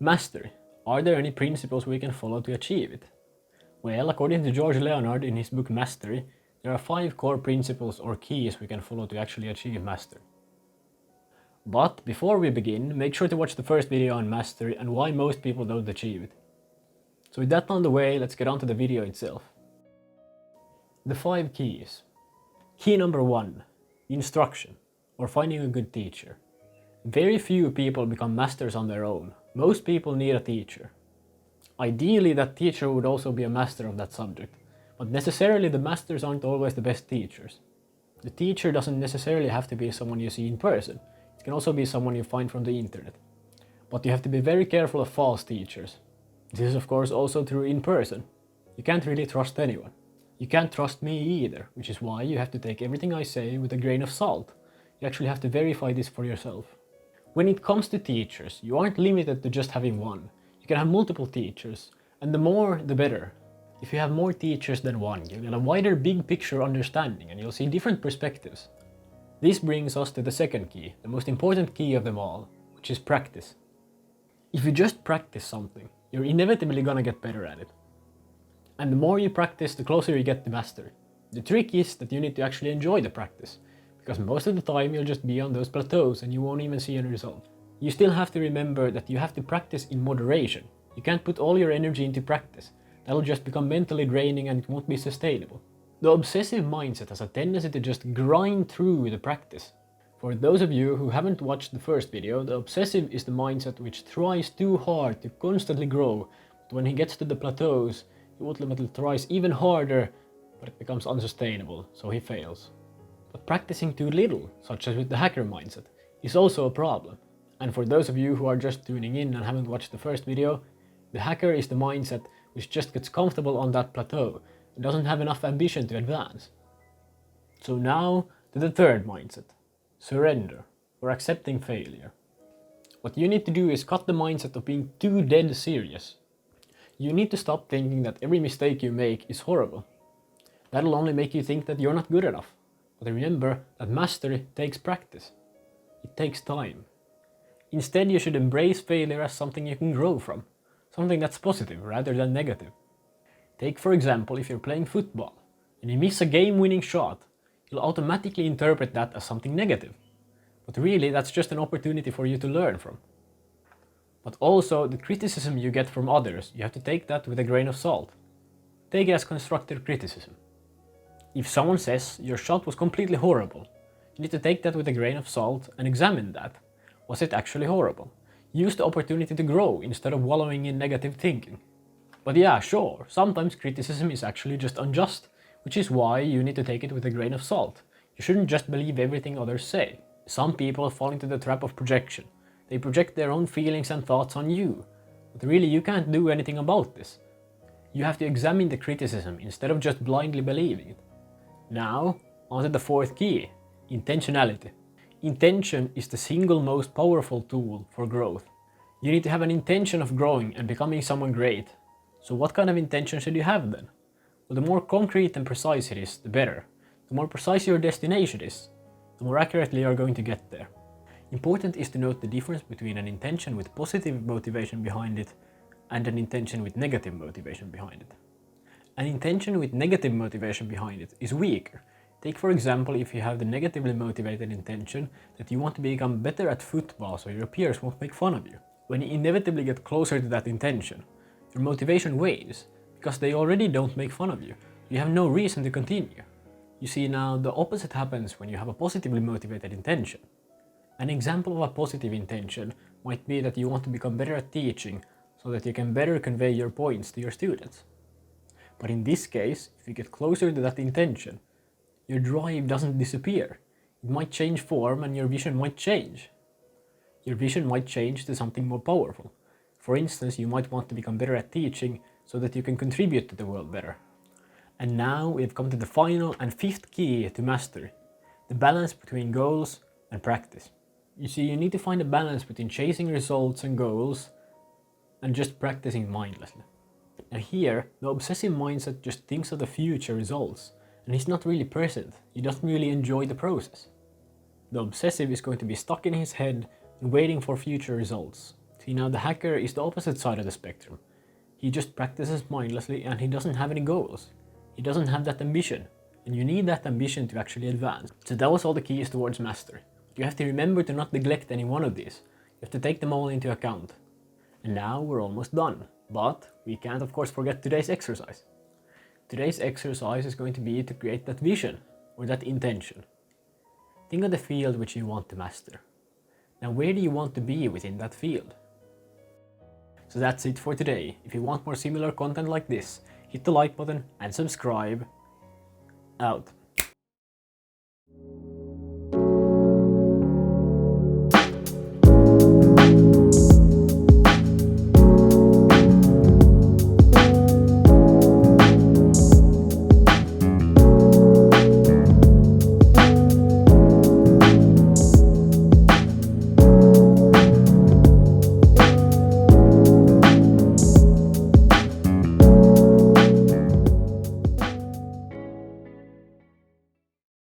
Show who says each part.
Speaker 1: Mastery. Are there any principles we can follow to achieve it? Well, according to George Leonard in his book Mastery, there are 5 core principles or keys we can follow to actually achieve mastery. But before we begin, make sure to watch the first video on mastery and why most people don't achieve it. So with that on the way, let's get on to the video itself. The 5 keys. Key number 1. Instruction, or finding a good teacher. Very few people become masters on their own. Most people need a teacher. Ideally, that teacher would also be a master of that subject, but necessarily the masters aren't always the best teachers. The teacher doesn't necessarily have to be someone you see in person. It can also be someone you find from the internet. But you have to be very careful of false teachers. This is of course also true in person. You can't really trust anyone. You can't trust me either, which is why you have to take everything I say with a grain of salt. You actually have to verify this for yourself. When it comes to teachers, you aren't limited to just having one. You can have multiple teachers, and the more the better. If you have more teachers than one, you'll get a wider big picture understanding and you'll see different perspectives. This brings us to the second key, the most important key of them all, which is practice. If you just practice something, you're inevitably gonna get better at it. And the more you practice, the closer you get to mastery. The trick is that you need to actually enjoy the practice, because most of the time you'll just be on those plateaus and you won't even see any result. You still have to remember that you have to practice in moderation. You can't put all your energy into practice. That'll just become mentally draining and it won't be sustainable. The obsessive mindset has a tendency to just grind through the practice. For those of you who haven't watched the first video, the obsessive is the mindset which tries too hard to constantly grow, but when he gets to the plateaus, he ultimately tries even harder, but it becomes unsustainable, so he fails. But practicing too little, such as with the hacker mindset, is also a problem. And for those of you who are just tuning in and haven't watched the first video, the hacker is the mindset which just gets comfortable on that plateau and doesn't have enough ambition to advance. So now to the third mindset, surrender, or accepting failure. What you need to do is cut the mindset of being too dead serious. You need to stop thinking that every mistake you make is horrible. That'll only make you think that you're not good enough. But remember that mastery takes practice. It takes time. Instead, you should embrace failure as something you can grow from. Something that's positive rather than negative. Take for example, if you're playing football and you miss a game-winning shot, you'll automatically interpret that as something negative. But really, that's just an opportunity for you to learn from. But also, the criticism you get from others, you have to take that with a grain of salt. Take it as constructive criticism. If someone says your shot was completely horrible, you need to take that with a grain of salt and examine that. Was it actually horrible? Use the opportunity to grow instead of wallowing in negative thinking. But yeah, sure, sometimes criticism is actually just unjust, which is why you need to take it with a grain of salt. You shouldn't just believe everything others say. Some people fall into the trap of projection. They project their own feelings and thoughts on you. But really, you can't do anything about this. You have to examine the criticism instead of just blindly believing it. Now, onto the fourth key, intentionality. Intention is the single most powerful tool for growth. You need to have an intention of growing and becoming someone great. So what kind of intention should you have then? Well, the more concrete and precise it is, the better. The more precise your destination is, the more accurately you are going to get there. Important is to note the difference between an intention with positive motivation behind it and an intention with negative motivation behind it. An intention with negative motivation behind it is weaker. Take for example if you have the negatively motivated intention that you want to become better at football so your peers won't make fun of you. When you inevitably get closer to that intention, your motivation wanes because they already don't make fun of you. You have no reason to continue. You see, now the opposite happens when you have a positively motivated intention. An example of a positive intention might be that you want to become better at teaching so that you can better convey your points to your students. But in this case, if you get closer to that intention, your drive doesn't disappear. It might change form and your vision might change. Your vision might change to something more powerful. For instance, you might want to become better at teaching so that you can contribute to the world better. And now we've come to the final and fifth key to mastery, the balance between goals and practice. You see, you need to find a balance between chasing results and goals and just practicing mindlessly. And here, the obsessive mindset just thinks of the future results, and he's not really present. He doesn't really enjoy the process. The obsessive is going to be stuck in his head and waiting for future results. See, now the hacker is the opposite side of the spectrum. He just practices mindlessly and he doesn't have any goals. He doesn't have that ambition. And you need that ambition to actually advance. So that was all the keys towards mastery. You have to remember to not neglect any one of these. You have to take them all into account. And now we're almost done. But we can't of course forget today's exercise. Today's exercise is going to be to create that vision or that intention. Think of the field which you want to master. Now where do you want to be within that field? So that's it for today. If you want more similar content like this, hit the like button and subscribe. Out.